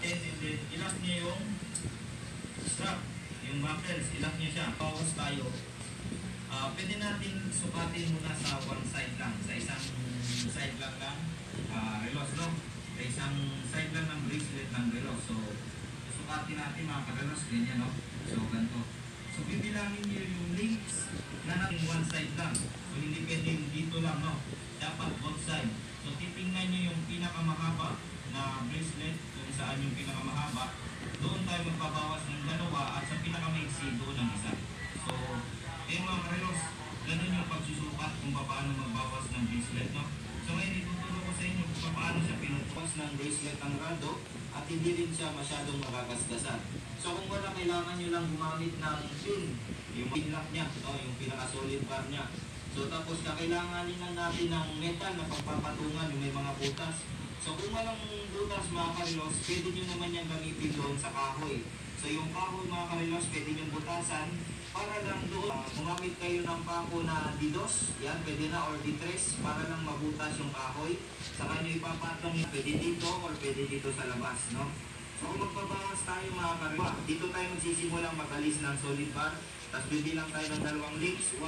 natin, and then ilak niya yung strap, yung buckles, ilak niya siya. Bawas tayo. Pwede natin sukatin muna sa one side lang, sa isang side lang relos, no? Sa isang side lang ng bracelet ng relos. So, sukatin natin mga karelos, ganyan, no? So, ganito. So, bibilangin niyo yung links na natin one side lang. So, hindi pwedeng dito lang, no? Dapat both side. So, titingnan niyo yung pinakamahaba na bracelet, kung saan yung pinakamahaba. Doon tayo magbabawas ng dalawa at sa pinakamaiksi doon ang isa. So, mga karelos, ganun yung pagsusukat kung paano magbawas ng bracelet, no? So, ngayon ituturo ko sa inyo kung paano siya pinupukas ng bracelet ng rado at hindi rin siya masyadong makagasgasan. So, kung wala, kailangan nyo lang gumamit ng pin, yung pin lock niya, no? Yung pinaka-solid bar niya. So, tapos kakailanganin lang natin ng metal na pagpapatungan yung may mga butas. So, kung walang butas mga karelos, pwede nyo naman yan gamitin doon sa kahoy. So, yung kahoy mga karelos, pwede nyo butasan para lang doon. Gumamit kayo ng pako na didos, yan, pwede na, or ditres, para lang mabutas yung kahoy. Saka nyo ipapatong, pwede dito or pwede dito sa labas, no? So, kung magbabawas tayo mga karelos, dito tayo magsisimulang mag-alis ng solid bar. Tapos bibilang tayo ng dalawang links. 1,